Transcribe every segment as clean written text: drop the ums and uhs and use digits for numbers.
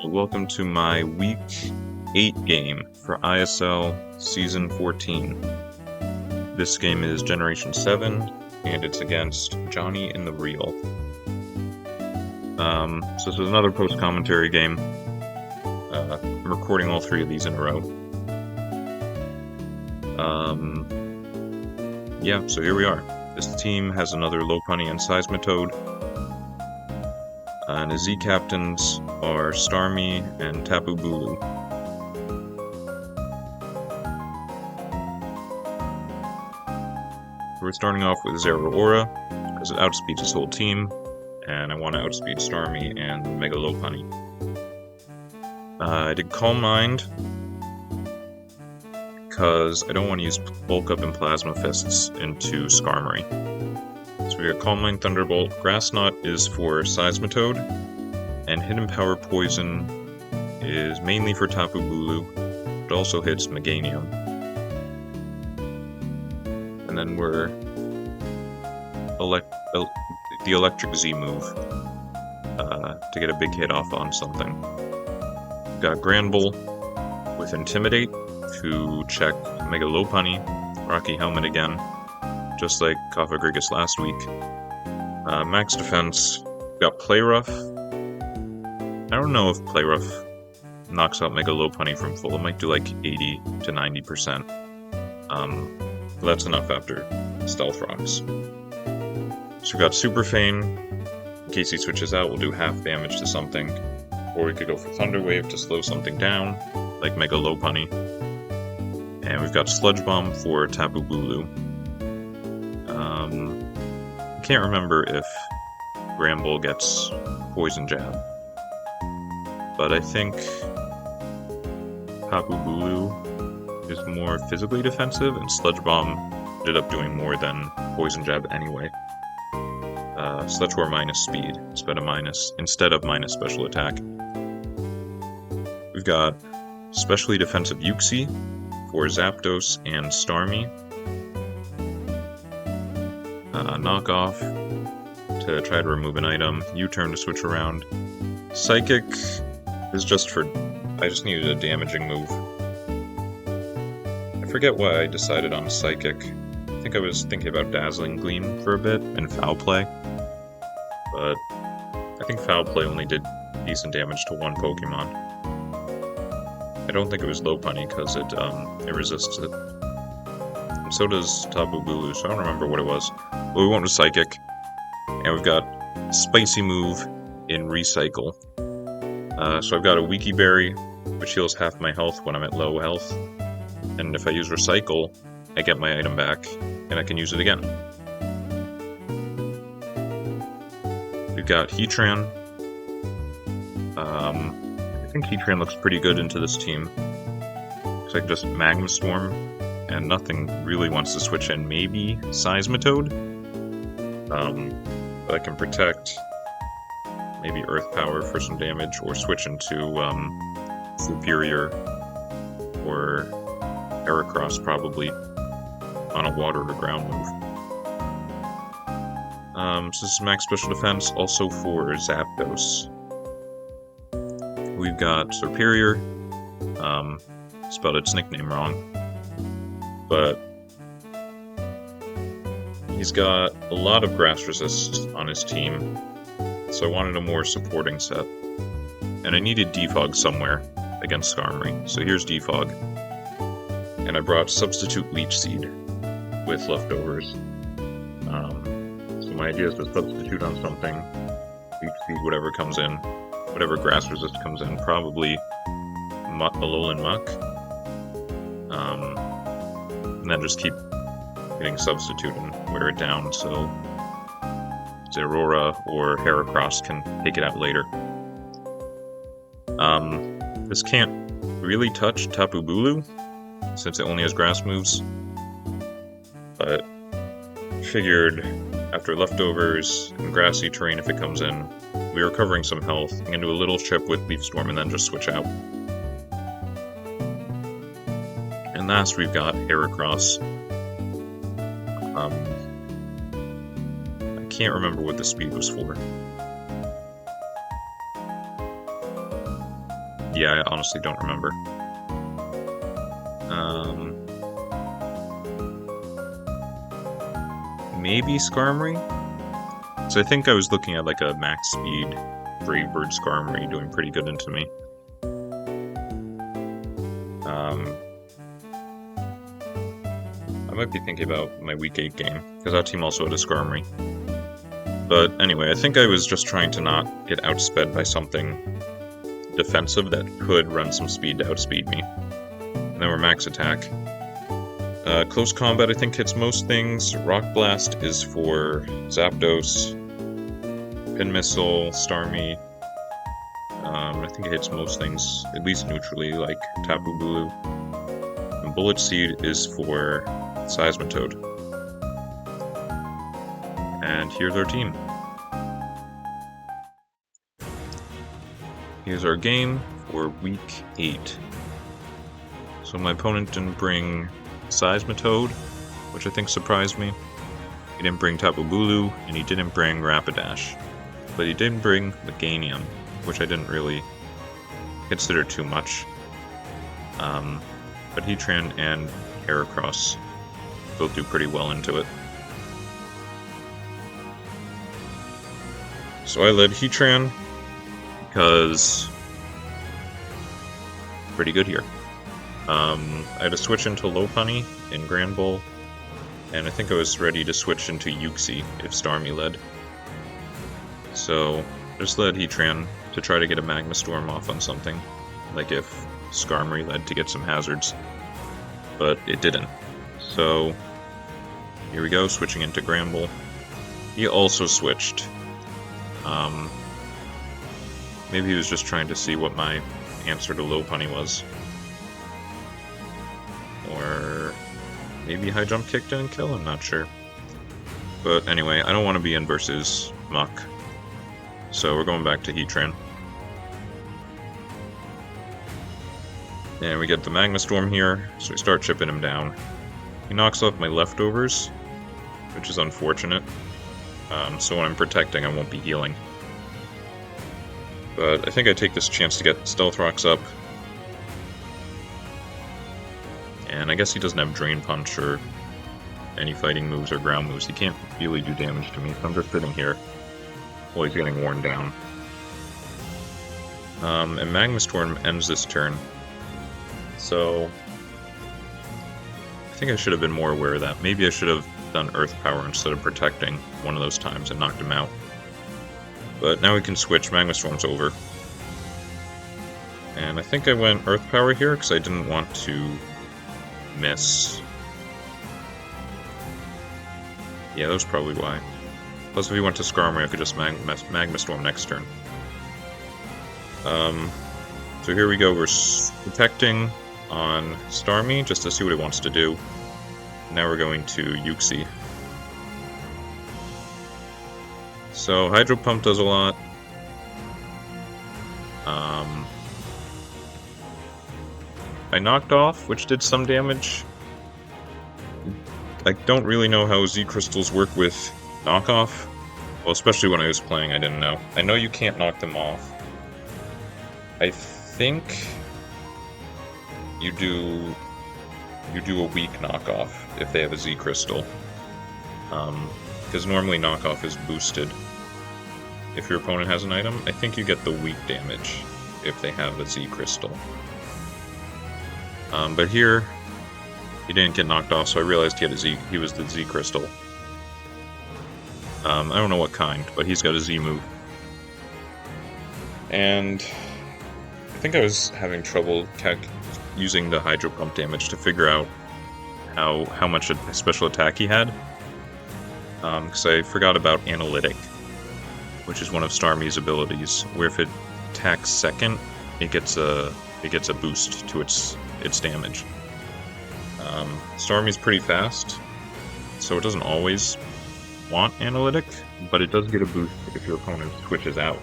Welcome to my Week 8 game for ISL Season 14. This game is Generation 7, and it's against Johnny in the Real. So this is another post-commentary game. I'm recording all three of these in a row. Yeah, so here we are. This team has another Lopunny and Seismitoad. And the Z captains are Starmie and Tapu Bulu. We're starting off with Zeraora, because it outspeeds his whole team, and I want to outspeed Starmie and Mega Lopunny. I did Calm Mind, because I don't want to use Bulk Up and Plasma Fists into Skarmory. So we got Calm Mind Thunderbolt. Grass Knot is for Seismitoad, and Hidden Power Poison is mainly for Tapu Bulu, but also hits Meganium. And then we're the Electric Z move to get a big hit off on something. We've got Granbull with Intimidate to check Mega Lopunny, Rocky Helmet again, just like Kafagrigus last week. Max Defense, we've got Play Rough. I don't know if Play Rough knocks out Mega Lopunny from full. It might do like 80 to 90%. But that's enough after Stealth Rocks. So we've got Super Feign. In case he switches out, we'll do half damage to something. Or we could go for Thunder Wave to slow something down, like Mega Lopunny. And we've got Sludge Bomb for Tapu Bulu. I can't remember if Granbull gets Poison Jab, but I think Tapu Bulu is more physically defensive, and Sludge Bomb ended up doing more than Poison Jab anyway. So that's where minus speed instead of minus special attack. We've got Specially Defensive Uxie for Zapdos and Starmie. Knockoff to try to remove an item. U-turn to switch around. Psychic is just for... I just needed a damaging move. I forget why I decided on Psychic. I think I was thinking about Dazzling Gleam for a bit and Foul Play. But I think Foul Play only did decent damage to one Pokemon. I don't think it was Lopunny because it resists it. And so does Tapu Bulu, so I don't remember what it was. But we went with Psychic. And we've got Spicy Move in Recycle. So I've got a Wiki Berry, which heals half my health when I'm at low health. And if I use Recycle, I get my item back, and I can use it again. We've got Heatran. I think Heatran looks pretty good into this team. Looks like just Magma Storm, and nothing really wants to switch in. Maybe Seismitoad? But I can protect maybe Earth Power for some damage, or switch into Superior or Heracross probably on a water or ground move. So this is max special defense, also for Zapdos. We've got Superior, spelled its nickname wrong, but he's got a lot of grass resist on his team, so I wanted a more supporting set. And I needed Defog somewhere against Skarmory, so here's Defog. And I brought Substitute Leech Seed with leftovers. So my idea is to substitute on something, Leech Seed whatever comes in, whatever grass resist comes in, probably Alolan Muck. And then just keep hitting Substitute and wear it down so Zeraora or Heracross can take it out later. This can't really touch Tapu Bulu, since it only has grass moves, but figured after leftovers and grassy terrain, if it comes in, we are covering some health. I'm going to do a little chip with Leaf Storm and then just switch out. And last we've got Heracross. I can't remember what the speed was for. Yeah, I honestly don't remember. Maybe Skarmory? So I think I was looking at like a max speed Brave Bird Skarmory doing pretty good into me. I might be thinking about my Week 8 game, because that team also had a Skarmory. But anyway, I think I was just trying to not get outsped by something defensive that could run some speed to outspeed me. And then we're max attack. Close combat I think hits most things. Rock Blast is for Zapdos. Pin Missile, Starmie. I think it hits most things, at least neutrally, like Tapu Bulu. And Bullet Seed is for Seismitoad. And here's our team. Here's our game for Week 8. So my opponent didn't bring Seismitoad, which I think surprised me. He didn't bring Tapu Bulu, and he didn't bring Rapidash. But he did bring Meganium, which I didn't really consider too much. But Heatran and Heracross both do pretty well into it. So I led Heatran because pretty good here. I had to switch into Lopunny in Grand Bowl, and I think I was ready to switch into Uxie if Starmie led. So just led Heatran to try to get a Magma Storm off on something, like if Skarmory led to get some hazards, but it didn't. So here we go, switching into Gramble. He also switched. Maybe he was just trying to see what my answer to Lopunny was. Or maybe High Jump Kick didn't kill, I'm not sure. But anyway, I don't want to be in versus Muck, so we're going back to Heatran. And we get the Magma Storm here, so we start chipping him down. He knocks off my leftovers, which is unfortunate. So when I'm protecting, I won't be healing. But I think I take this chance to get Stealth Rocks up. And I guess he doesn't have Drain Punch or any fighting moves or ground moves. He can't really do damage to me, so I'm just sitting here while he's getting worn down. And Magma Storm ends this turn. So I think I should have been more aware of that. Maybe I should have done Earth Power instead of protecting one of those times and knocked him out. But now we can switch. Magma Storm's over. And I think I went Earth Power here because I didn't want to miss. Yeah, that was probably why. Plus, if he went to Skarmory, I could just Magma Storm next turn. So here we go. We're protecting on Starmie just to see what it wants to do. Now we're going to Uxie. So Hydro Pump does a lot. I knocked off, which did some damage. I don't really know how Z Crystals work with knockoff. Well, especially when I was playing, I didn't know. I know you can't knock them off. I think you do a weak knockoff if they have a Z Crystal. Because normally knockoff is boosted. If your opponent has an item, I think you get the weak damage if they have a Z Crystal. But here, he didn't get knocked off, so I realized he was the Z Crystal. I don't know what kind, but he's got a Z move. And I think I was having trouble using the Hydro Pump damage to figure out how much a special attack he had. Because I forgot about Analytic, which is one of Starmie's abilities, where if it attacks second, it gets a boost to its damage. Starmie's pretty fast, so it doesn't always want Analytic, but it does get a boost if your opponent switches out.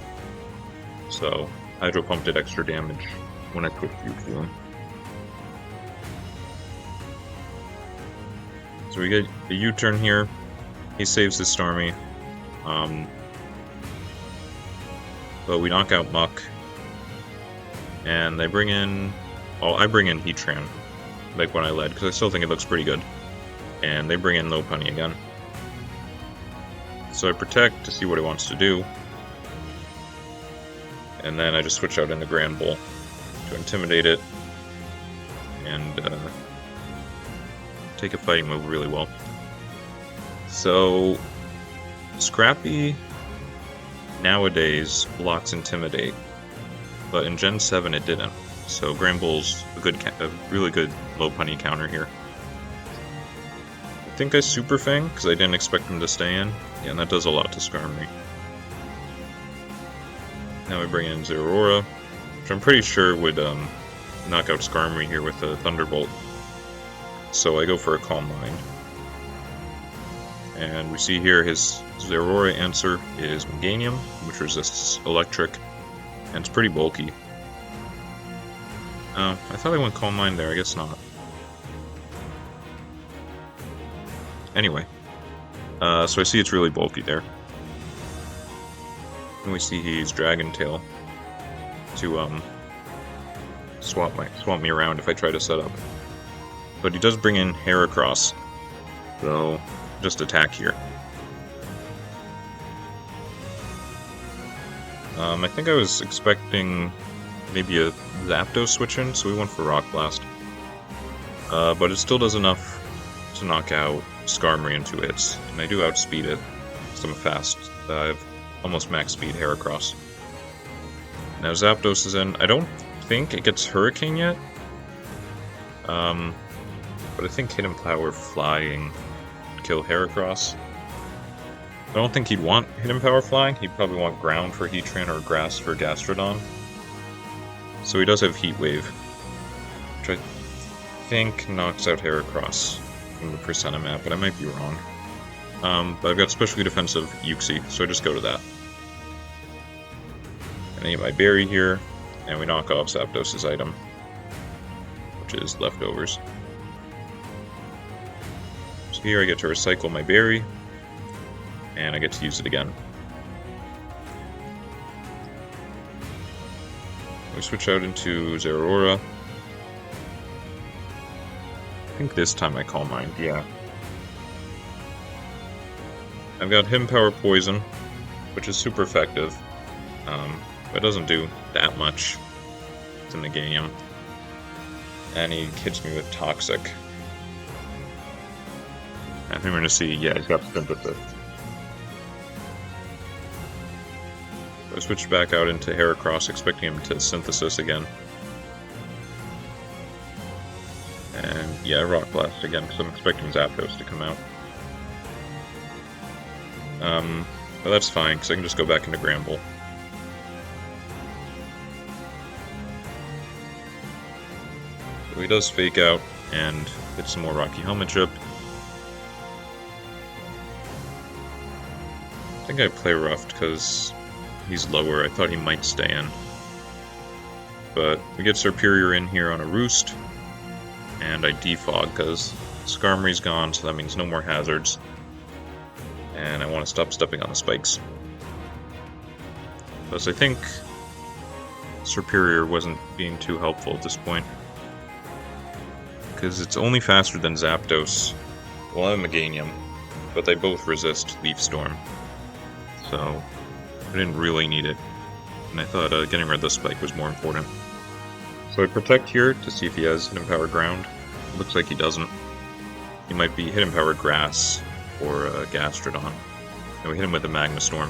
So Hydro Pump did extra damage when I switched you to him. So we get the U-turn here. He saves the Starmie. But we knock out Muck. And they bring in... Well, I bring in Heatran, like when I led, because I still think it looks pretty good. And they bring in Lopunny again. So I protect to see what he wants to do. And then I just switch out in the Grand Bull to intimidate it. And take a fighting move really well. So Scrappy nowadays blocks Intimidate, but in Gen 7 it didn't. So Grand Bull's a really good Lopunny counter here. I think I Super Fang, because I didn't expect him to stay in. Yeah, and that does a lot to Skarmory. Now we bring in Zeraora, which I'm pretty sure would knock out Skarmory here with a Thunderbolt. So I go for a Calm Mind. And we see here his Zeraora answer is Meganium, which resists Electric, and it's pretty bulky. Oh, I thought I went Calm Mind there, I guess not. Anyway, so I see it's really bulky there. And we see he's Dragon Tail to swap me around if I try to set up. But he does bring in Heracross, so just attack here. I think I was expecting maybe a Zapdos switch in, so we went for Rock Blast. But it still does enough to knock out Skarmory in 2 hits, and I do outspeed it, because I'm fast. I have almost max speed Heracross. Now Zapdos is in. I don't think it gets Hurricane yet, but I think Hidden Power Flying would kill Heracross. I don't think he'd want Hidden Power Flying. He'd probably want Ground for Heatran or Grass for Gastrodon. So he does have Heat Wave, which I think knocks out Heracross from the Percenta map, but I might be wrong. But I've got Specially Defensive Uxie, so I just go to that. And I get my Berry here, and we knock off Zapdos' item, which is Leftovers. So here I get to recycle my Berry, and I get to use it again. We switch out into Zeraora. I think this time I Calm Mind, yeah. I've got Hidden Power Poison, which is super effective, but it doesn't do that much to Meganium. And he hits me with Toxic. I think we're going to see, yeah, he's got Synthesis. I switched back out into Heracross, expecting him to Synthesis again. And yeah, Rock Blast again, because I'm expecting Zapdos to come out. But that's fine, because I can just go back into Grand Bull. So he does Fake Out, and hit some more Rocky Helmet Chip. I think I play Roughed, because he's lower. I thought he might stay in. But we get Serperior in here on a Roost, and I defog because Skarmory's gone, so that means no more hazards. And I want to stop stepping on the spikes. Because I think Serperior wasn't being too helpful at this point. Because it's only faster than Zapdos. Well, I'm Meganium, but they both resist Leaf Storm. So I didn't really need it, and I thought getting rid of the spike was more important. So I protect here to see if he has Hidden Power Ground. It looks like he doesn't. He might be Hidden Power Grass or Gastrodon. And we hit him with a Magma Storm.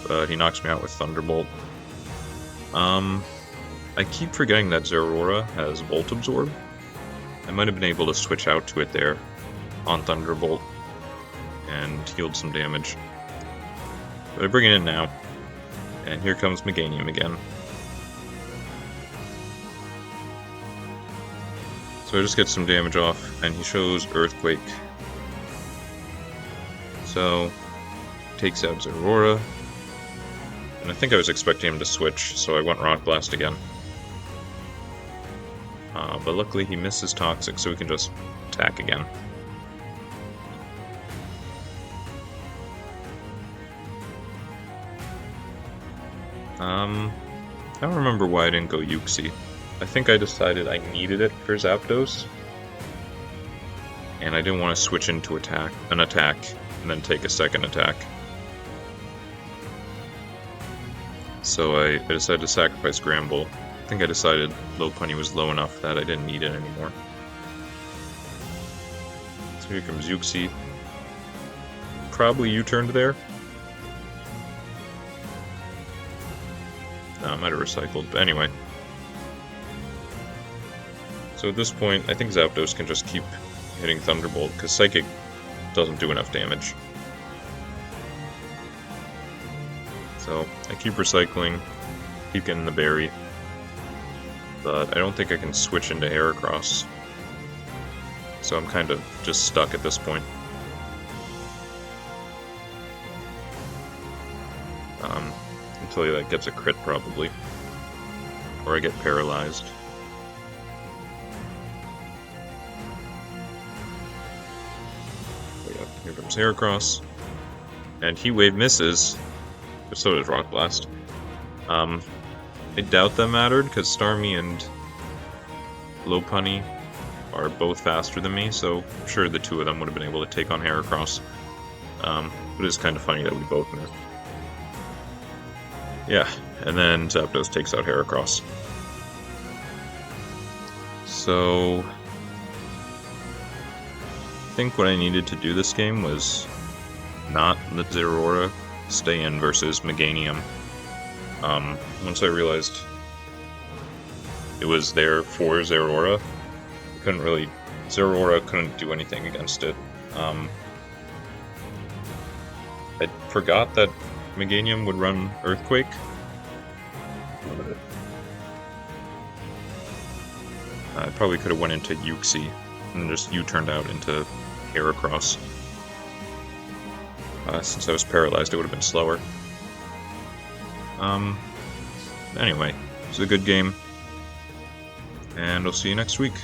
But he knocks me out with Thunderbolt. I keep forgetting that Zeraora has Volt Absorb. I might have been able to switch out to it there on Thunderbolt and healed some damage. But I bring it in now, and here comes Meganium again. So I just get some damage off, and he shows Earthquake. So, takes out Zeraora. And I think I was expecting him to switch, so I went Rock Blast again. But luckily he misses Toxic, so we can just attack again. I don't remember why I didn't go Yuxi. I think I decided I needed it for Zapdos, and I didn't want to switch into an attack and then take a second attack. So I decided to sacrifice Gramble. I think I decided Lopunny was low enough that I didn't need it anymore. So here comes Yuxi. Probably U-turned there. No, I might have recycled, but anyway. So at this point, I think Zapdos can just keep hitting Thunderbolt, because Psychic doesn't do enough damage. So I keep recycling, keep getting the berry, but I don't think I can switch into Heracross. So I'm kind of just stuck at this point. Until that gets a crit, probably. Or I get paralyzed. Here comes Heracross. And Heat Wave misses, but so does Rock Blast. I doubt that mattered, because Starmie and Lopunny are both faster than me, so I'm sure the two of them would have been able to take on Heracross. But it's kind of funny that we both missed. Yeah, and then Zapdos takes out Heracross. So I think what I needed to do this game was not let Zeraora stay in versus Meganium. Once I realized it was there for Zeraora, Zeraora couldn't do anything against it. I forgot that Meganium would run Earthquake. I probably could have went into Yuxi and just U-turned out into Heracross. Since I was paralyzed, it would have been slower. Anyway, it was a good game, and I'll see you next week.